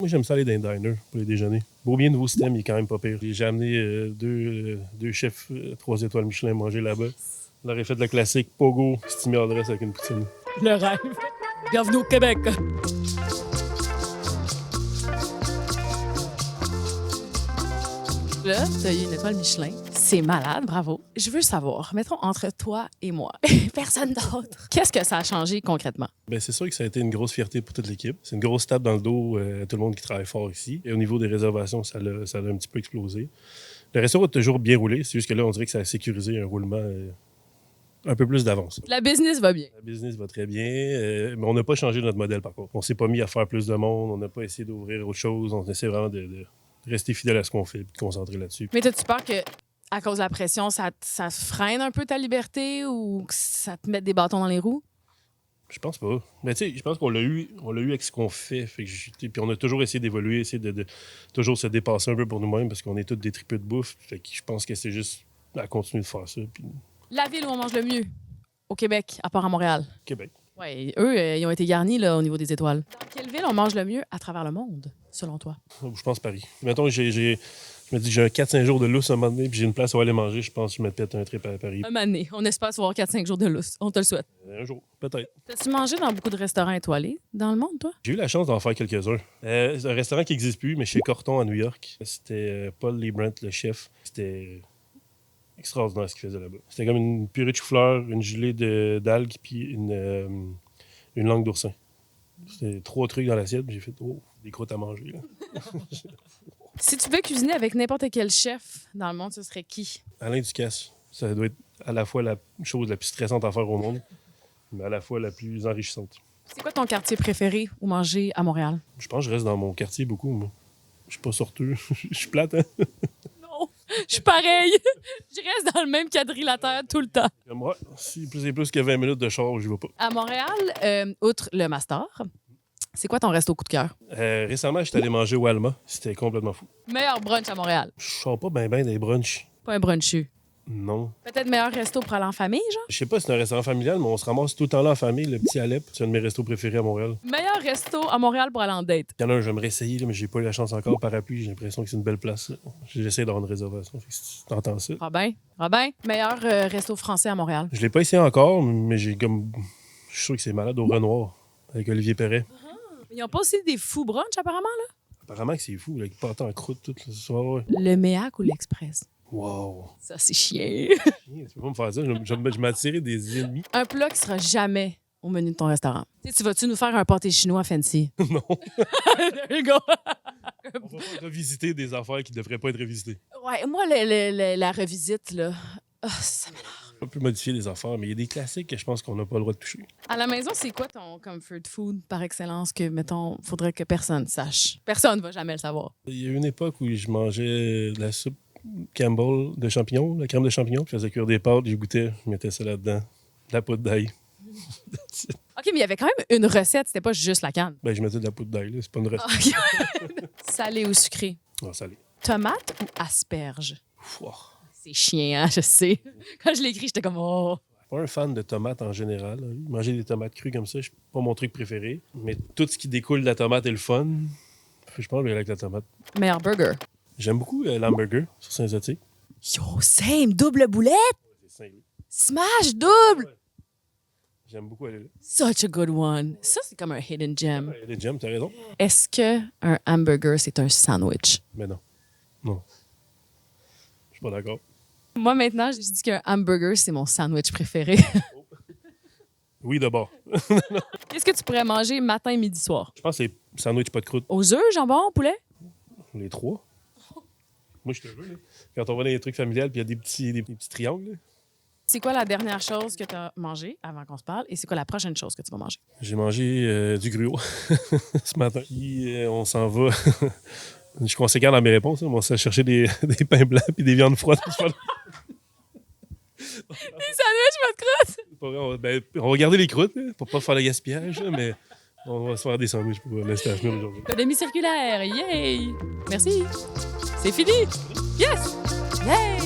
Moi, j'aime ça aller dans les diners pour les déjeuners. Beaubien, nouveau système, il est quand même pas pire. J'ai amené deux chefs 3 étoiles Michelin manger là-bas. On leur a fait le classique pogo, stimé adresse avec une poutine. Le rêve. Bienvenue au Québec. Là, t'as eu une étoile Michelin. C'est malade, bravo. Je veux savoir, mettons entre toi et moi, personne d'autre, qu'est-ce que ça a changé concrètement? Ben, c'est sûr que ça a été une grosse fierté pour toute l'équipe. C'est une grosse tape dans le dos à tout le monde qui travaille fort ici. Et au niveau des réservations, ça l'a un petit peu explosé. Le restaurant a toujours bien roulé. C'est juste que là, on dirait que ça a sécurisé un roulement un peu plus d'avance. La business va bien. La business va très bien, mais on n'a pas changé notre modèle, par contre. On s'est pas mis à faire plus de monde, on n'a pas essayé d'ouvrir autre chose. On essaie vraiment de rester fidèle à ce qu'on fait et de se concentrer là-dessus. Mais t'as-tu peur que, à cause de la pression, ça freine un peu ta liberté ou que ça te mette des bâtons dans les roues? Je pense pas. Mais tu sais, je pense qu'on l'a eu avec ce qu'on fait. Puis on a toujours essayé d'évoluer, essayé de toujours se dépasser un peu pour nous-mêmes parce qu'on est tous des tripeux de bouffe. Fait que je pense que c'est juste à continuer de faire ça. Puis... La ville où on mange le mieux au Québec, à part à Montréal. Québec. Oui, eux, ils ont été garnis là, au niveau des étoiles. Dans quelle ville on mange le mieux à travers le monde, selon toi? Je pense Paris. Mettons, je me dis que j'ai un 4-5 jours de lousse un moment donné, puis j'ai une place où aller manger. Je pense que je me pète un trip à Paris. Un moment donné. On espère se voir 4-5 jours de lousse. On te le souhaite. Un jour, peut-être. T'as-tu mangé dans beaucoup de restaurants étoilés dans le monde, toi? J'ai eu la chance d'en faire quelques-uns. C'est un restaurant qui n'existe plus, mais chez Corton à New York. C'était Paul Liebrandt, le chef. C'était extraordinaire ce qu'il faisait là-bas. C'était comme une purée de chou-fleur, une gelée d'algues, puis une langue d'oursin. C'était 3 trucs dans l'assiette, puis j'ai fait des croûtes à manger. Là. Si tu veux cuisiner avec n'importe quel chef dans le monde, ce serait qui? Alain Ducasse. Ça doit être à la fois la chose la plus stressante à faire au monde, mais à la fois la plus enrichissante. C'est quoi ton quartier préféré où manger à Montréal? Je pense que je reste dans mon quartier beaucoup, moi. Je suis pas sorteux. Je suis plate, hein? Non, je suis pareil. Je reste dans le même quadrilatère tout le temps. Comme moi, si c'est plus que 20 minutes de char, je vais pas. À Montréal, outre le Master, c'est quoi ton resto coup de cœur? Récemment, j'étais allé manger au Alma. C'était complètement fou. Meilleur brunch à Montréal. Je sors pas bien des brunchs. Pas un brunchu. Non. Peut-être meilleur resto pour aller en famille, genre? Je sais pas si c'est un restaurant familial, mais on se ramasse tout le temps là en famille. Le Petit Alep, c'est un de mes restos préférés à Montréal. Meilleur resto à Montréal pour aller en date. Il y en a un, j'aimerais essayer, là, mais j'ai pas eu la chance encore. Parapluie, j'ai l'impression que c'est une belle place. J'essaie d'avoir une réservation. Fait que si tu entends ça. Robin, meilleur resto français à Montréal. Je l'ai pas essayé encore, mais j'ai comme. Je suis sûr que c'est malade au Renoir avec Olivier Perret. Ils ont pas aussi des fous brunch, apparemment, là? Apparemment que c'est fou, là, avec pâte en croûte tout ce soir. Ouais. Le Méac ou l'Express? Wow. Ça, c'est chiant. Tu peux pas me faire ça. Je m'attirais des ennemis. Un plat qui sera jamais au menu de ton restaurant. Tu vas-tu nous faire un pâté chinois fancy? Non. There you go. On va pas revisiter des affaires qui devraient pas être revisitées. Ouais, moi, la revisite, là, ça m'énerve. On peut modifier des affaires, mais il y a des classiques que je pense qu'on n'a pas le droit de toucher. À la maison, c'est quoi ton comfort food par excellence que, mettons, faudrait que personne sache? Personne va jamais le savoir. Il y a une époque où je mangeais de la soupe Campbell de champignons, la crème de champignons. Je faisais cuire des pâtes, je goûtais, je mettais ça là-dedans. De la poudre d'ail. OK, mais il y avait quand même une recette, c'était pas juste la canne. Ben, je mettais de la poudre d'ail, là. C'est pas une recette. OK. Salé ou sucré? Ah, salé. Tomate ou asperge? Ouah. C'est chiant, hein, je sais. Quand je l'ai écrit, j'étais comme oh. Pas un fan de tomates en général. Hein. Manger des tomates crues comme ça, c'est pas mon truc préféré. Mais tout ce qui découle de la tomate est le fun. Je pense que je vais aller avec la tomate. Meilleur burger? J'aime beaucoup l'hamburger sur Saint-Zotique. Yo, same, double boulette? C'est Saint-Louis. Smash double! Ouais. J'aime beaucoup aller là. Such a good one. Ça, c'est comme un hidden gem. Il y a des gems, t'as raison. Est-ce qu'un hamburger, c'est un sandwich? Mais non. Non. Je suis pas d'accord. Moi, maintenant, je dis qu'un hamburger, c'est mon sandwich préféré. Oui, d'abord. Qu'est-ce que tu pourrais manger matin, midi, soir? Je pense que c'est sandwich pas de croûte. Aux œufs, jambon, poulet? Les 3. Moi, je te veux. Là. Quand on va dans les trucs familiales, puis il y a des petits triangles. Là. C'est quoi la dernière chose que tu as mangée avant qu'on se parle? Et c'est quoi la prochaine chose que tu vas manger? J'ai mangé du gruau ce matin. Puis on s'en va. Je suis conséquent dans mes réponses. Hein. On s'est chercher des pains blancs et des viandes froides. Des sandwichs, votre croûte? On va garder les croûtes là, pour pas faire le gaspillage, là, mais on va se faire des sandwichs pour le stage meal aujourd'hui. Économie circulaire, yay! Merci. C'est fini. Yes! Yay!